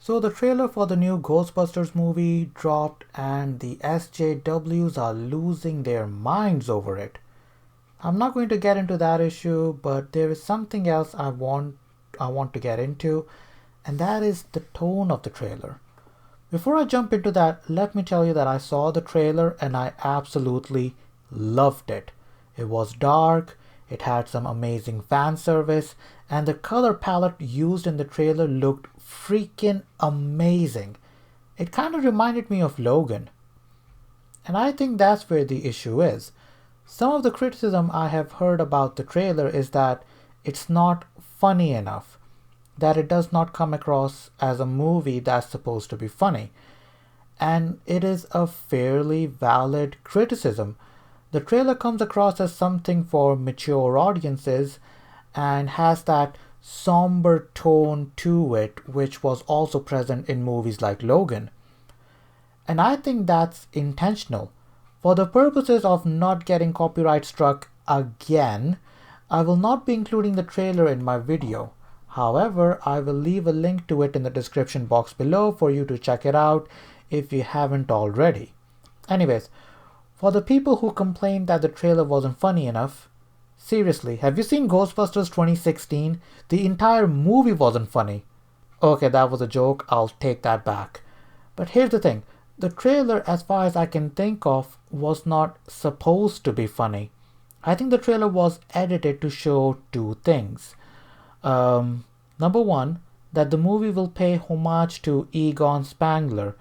So the trailer for the new Ghostbusters movie dropped and the SJWs are losing their minds over it. I'm not going to get into that issue, but there is something else I want to get into, and that is the tone of the trailer. Before I jump into that, let me tell you that I saw the trailer and I absolutely loved it. It was dark, it had some amazing fan service, and the color palette used in the trailer looked freaking amazing. It kind of reminded me of Logan. And I think that's where the issue is. Some of the criticism I have heard about the trailer is that it's not funny enough, that it does not come across as a movie that's supposed to be funny. And it is a fairly valid criticism. The trailer comes across as something for mature audiences and has that somber tone to it, which was also present in movies like Logan. And I think that's intentional. For the purposes of not getting copyright struck again, I will not be including the trailer in my video. However, I will leave a link to it in the description box below for you to check it out if you haven't already. Anyways, for the people who complained that the trailer wasn't funny enough, seriously, have you seen Ghostbusters 2016? The entire movie wasn't funny. Okay, that was a joke, I'll take that back. But here's the thing, the trailer, as far as I can think of, was not supposed to be funny. I think the trailer was edited to show two things. Number one, that the movie will pay homage to Egon Spangler,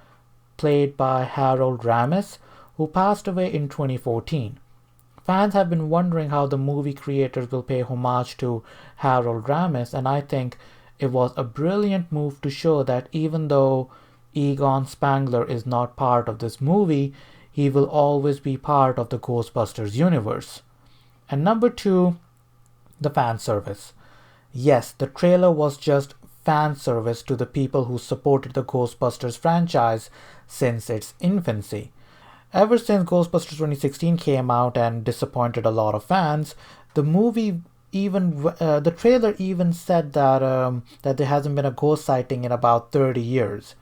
played by Harold Ramis, who passed away in 2014. Fans have been wondering how the movie creators will pay homage to Harold Ramis, and I think it was a brilliant move to show that even though Egon Spangler is not part of this movie, he will always be part of the Ghostbusters universe. And number two, the fan service. Yes, the trailer was just fan service to the people who supported the Ghostbusters franchise since its infancy. Ever since Ghostbusters 2016 came out and disappointed a lot of fans, the trailer even said that there hasn't been a ghost sighting in about 30 years.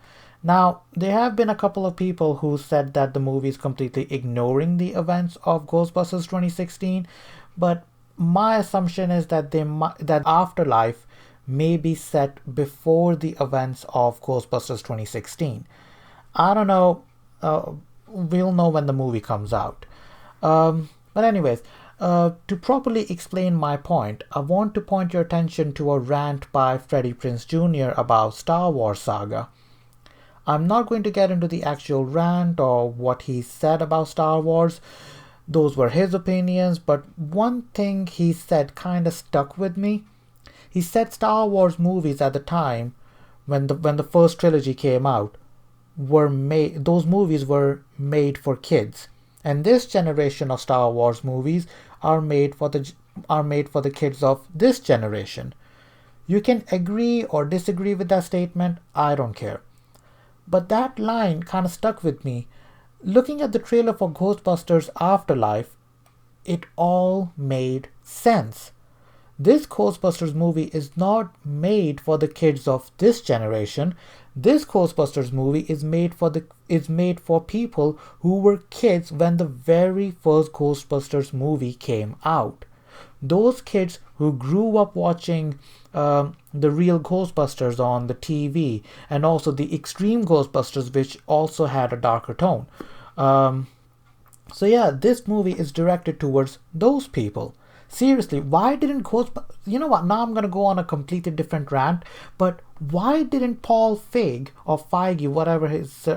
Now, there have been a couple of people who said that the movie is completely ignoring the events of Ghostbusters 2016, but my assumption is that that Afterlife may be set before the events of Ghostbusters 2016. I don't know. We'll know when the movie comes out. But anyways, to properly explain my point, I want to point your attention to a rant by Freddie Prinze Jr. about Star Wars saga. I'm not going to get into the actual rant or what he said about Star Wars. Those were his opinions, but one thing he said kind of stuck with me. He said Star Wars movies at the time, when the first trilogy came out, those movies were made for kids. And this generation of Star Wars movies are made for the kids of this generation. You can agree or disagree with that statement, I don't care. But that line kind of stuck with me. Looking at the trailer for Ghostbusters Afterlife, it all made sense. This Ghostbusters movie is not made for the kids of this generation. This Ghostbusters movie is made for people who were kids when the very first Ghostbusters movie came out. Those kids who grew up watching the real Ghostbusters on the TV, and also the Extreme Ghostbusters, which also had a darker tone. So yeah, this movie is directed towards those people. Seriously, why didn't Ghostbusters... You know what, now I'm going to go on a completely different rant, but why didn't Paul Feig, or Feige,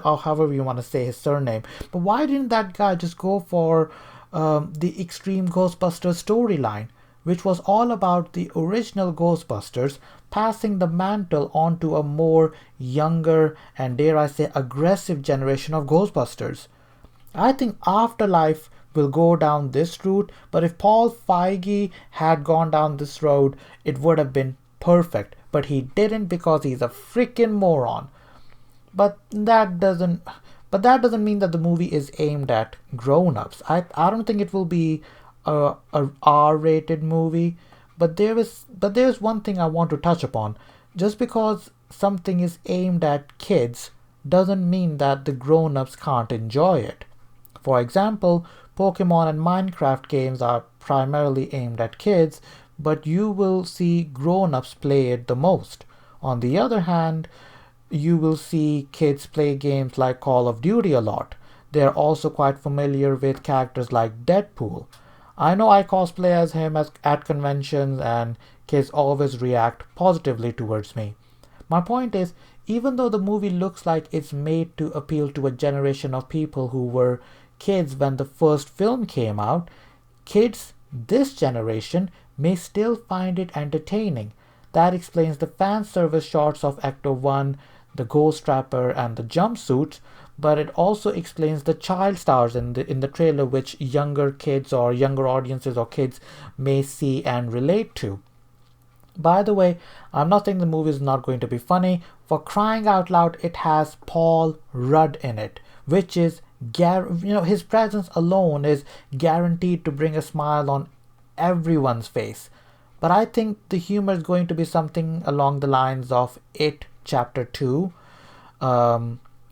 or however you want to say his surname, but why didn't that guy just go for the Extreme Ghostbusters storyline, which was all about the original Ghostbusters passing the mantle on to a more younger and, dare I say, aggressive generation of Ghostbusters? I think Afterlife will go down this route, but if Paul Feige had gone down this road, it would have been perfect. But he didn't because he's a freaking moron. But that doesn't mean that the movie is aimed at grown-ups. I don't think it will be a R-rated movie, but there's one thing I want to touch upon. Just because something is aimed at kids doesn't mean that the grown-ups can't enjoy it. For example, Pokemon and Minecraft games are primarily aimed at kids, but you will see grown-ups play it the most. On the other hand, you will see kids play games like Call of Duty a lot. They are also quite familiar with characters like Deadpool. I know I cosplay as him at conventions, and kids always react positively towards me. My point is, even though the movie looks like it's made to appeal to a generation of people who were kids when the first film came out, kids this generation may still find it entertaining. That explains the fan service shots of Ecto 1, the Ghost Trapper, and the jumpsuits, but it also explains the child stars in the trailer, which younger kids or younger audiences or kids may see and relate to. By the way, I'm not saying the movie is not going to be funny. For crying out loud, it has Paul Rudd in it, which is his presence alone is guaranteed to bring a smile on everyone's face. But I think the humor is going to be something along the lines of It Chapter 2.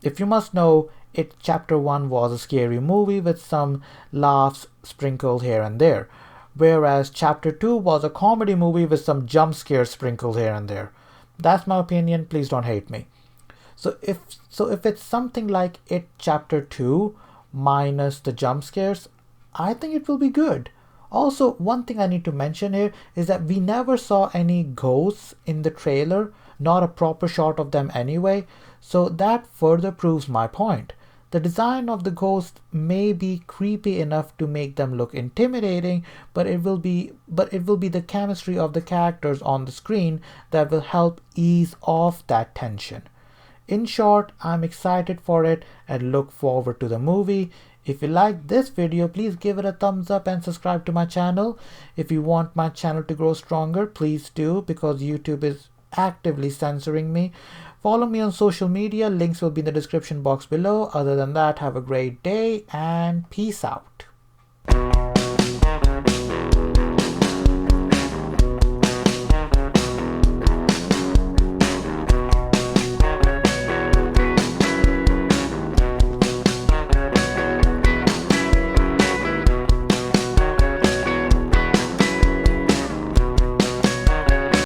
If you must know, It Chapter 1 was a scary movie with some laughs sprinkled here and there, whereas Chapter 2 was a comedy movie with some jump scares sprinkled here and there. That's my opinion, please don't hate me. So if it's something like It Chapter 2 minus the jump scares, I think it will be good. Also, one thing I need to mention here is that we never saw any ghosts in the trailer, not a proper shot of them anyway, so that further proves my point. The design of the ghost may be creepy enough to make them look intimidating, but it will be the chemistry of the characters on the screen that will help ease off that tension. In short, I'm excited for it and look forward to the movie. If you like this video, please give it a thumbs up and subscribe to my channel. If you want my channel to grow stronger, please do, because YouTube is actively censoring me. Follow me on social media, links will be in the description box below. Other than that, have a great day and peace out.